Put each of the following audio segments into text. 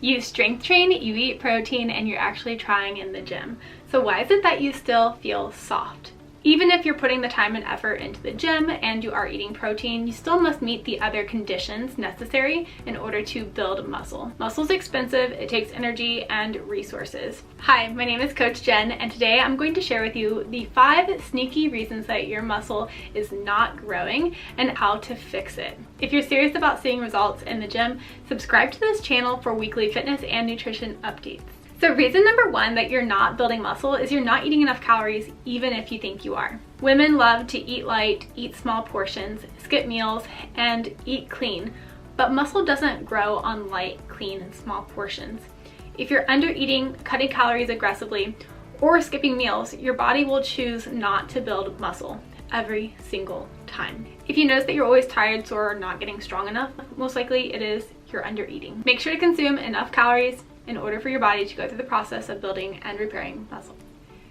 You strength train, you eat protein, and you're actually trying in the gym. So why is it that you still feel soft? Even if you're putting the time and effort into the gym and you are eating protein, you still must meet the other conditions necessary in order to build muscle. Muscle's expensive, it takes energy and resources. Hi, my name is Coach Jen, and today I'm going to share with you the 5 sneaky reasons that your muscle is not growing and how to fix it. If you're serious about seeing results in the gym, subscribe to this channel for weekly fitness and nutrition updates. So reason number 1 that you're not building muscle is you're not eating enough calories even if you think you are. Women love to eat light, eat small portions, skip meals, and eat clean, but muscle doesn't grow on light, clean, and small portions. If you're under eating, cutting calories aggressively, or skipping meals, your body will choose not to build muscle every single time. If you notice that you're always tired, sore, or not getting strong enough, most likely it is you're under eating. Make sure to consume enough calories in order for your body to go through the process of building and repairing muscle.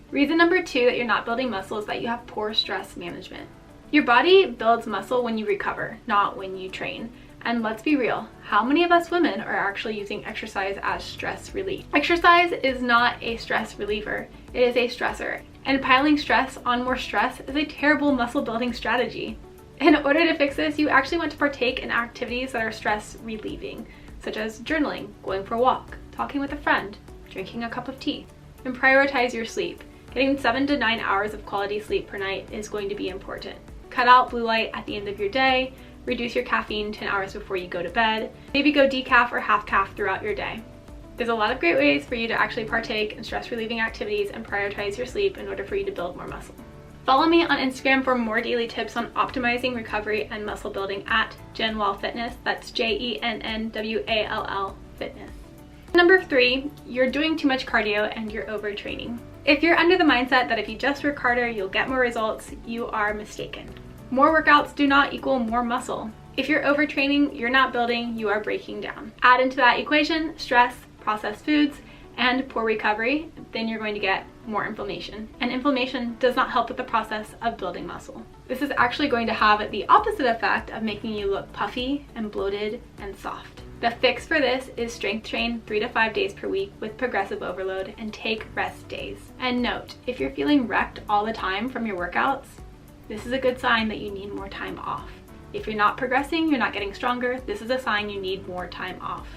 Reason number 2 that you're not building muscle is that you have poor stress management. Your body builds muscle when you recover, not when you train. And let's be real, how many of us women are actually using exercise as stress relief? Exercise is not a stress reliever, it is a stressor. And piling stress on more stress is a terrible muscle building strategy. In order to fix this, you actually want to partake in activities that are stress relieving, such as journaling, going for a walk, talking with a friend, drinking a cup of tea, and prioritize your sleep. Getting 7 to 9 hours of quality sleep per night is going to be important. Cut out blue light at the end of your day, reduce your caffeine 10 hours before you go to bed, maybe go decaf or half calf throughout your day. There's a lot of great ways for you to actually partake in stress relieving activities and prioritize your sleep in order for you to build more muscle. Follow me on Instagram for more daily tips on optimizing recovery and muscle building at JennWall Fitness. That's JENNWALL Fitness. Number 3, you're doing too much cardio and you're overtraining. If you're under the mindset that if you just work harder, you'll get more results, you are mistaken. More workouts do not equal more muscle. If you're overtraining, you're not building, you are breaking down. Add into that equation stress, processed foods, and poor recovery, then you're going to get more inflammation. And inflammation does not help with the process of building muscle. This is actually going to have the opposite effect of making you look puffy and bloated and soft. The fix for this is strength train 3 to 5 days per week with progressive overload and take rest days. And note, if you're feeling wrecked all the time from your workouts, this is a good sign that you need more time off. If you're not progressing, you're not getting stronger, this is a sign you need more time off.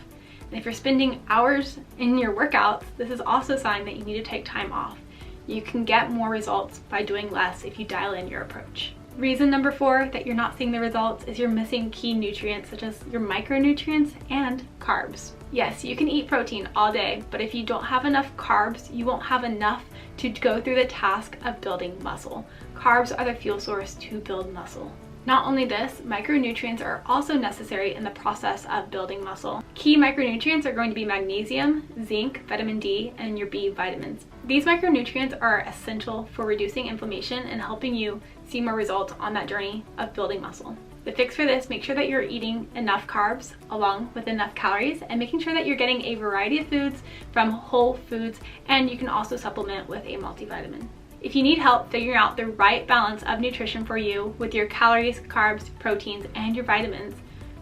And if you're spending hours in your workouts, this is also a sign that you need to take time off. You can get more results by doing less if you dial in your approach. Reason number 4 that you're not seeing the results is you're missing key nutrients such as your micronutrients and carbs. Yes, you can eat protein all day, but if you don't have enough carbs, you won't have enough to go through the task of building muscle. Carbs are the fuel source to build muscle. Not only this, micronutrients are also necessary in the process of building muscle. Key micronutrients are going to be magnesium, zinc, vitamin D, and your B vitamins. These micronutrients are essential for reducing inflammation and helping you see more results on that journey of building muscle. The fix for this, make sure that you're eating enough carbs along with enough calories and making sure that you're getting a variety of foods from whole foods, and you can also supplement with a multivitamin. If you need help figuring out the right balance of nutrition for you with your calories, carbs, proteins, and your vitamins,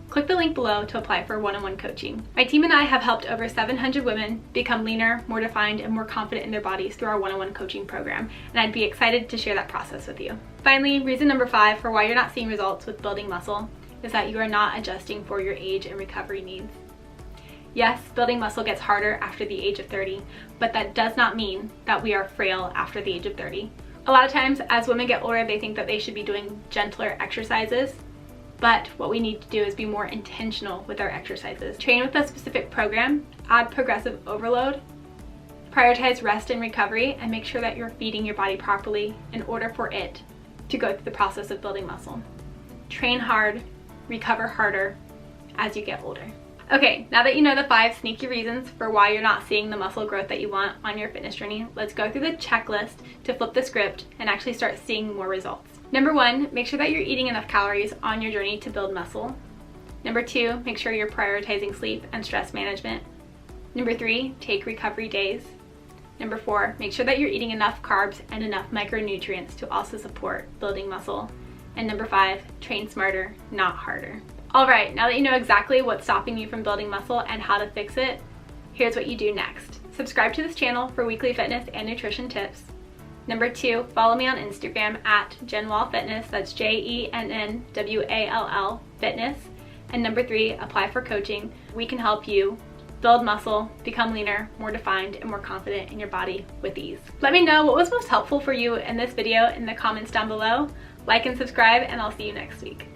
click the link below to apply for one-on-one coaching. My team and I have helped over 700 women become leaner, more defined, and more confident in their bodies through our one-on-one coaching program, and I'd be excited to share that process with you. Finally, reason number 5 for why you're not seeing results with building muscle is that you are not adjusting for your age and recovery needs. Yes, building muscle gets harder after the age of 30, but that does not mean that we are frail after the age of 30. A lot of times as women get older, they think that they should be doing gentler exercises, but what we need to do is be more intentional with our exercises. Train with a specific program, add progressive overload, prioritize rest and recovery, and make sure that you're feeding your body properly in order for it to go through the process of building muscle. Train hard, recover harder as you get older. Okay, now that you know the 5 sneaky reasons for why you're not seeing the muscle growth that you want on your fitness journey, let's go through the checklist to flip the script and actually start seeing more results. Number 1, make sure that you're eating enough calories on your journey to build muscle. Number 2, make sure you're prioritizing sleep and stress management. Number 3, take recovery days. Number 4, make sure that you're eating enough carbs and enough micronutrients to also support building muscle. And number 5, train smarter, not harder. All right, now that you know exactly what's stopping you from building muscle and how to fix it, here's what you do next. Subscribe to this channel for weekly fitness and nutrition tips. Number 2, follow me on Instagram at Jennwall Fitness, that's JENNWALL Fitness. And number 3, apply for coaching. We can help you build muscle, become leaner, more defined, and more confident in your body with ease. Let me know what was most helpful for you in this video in the comments down below. Like and subscribe, and I'll see you next week.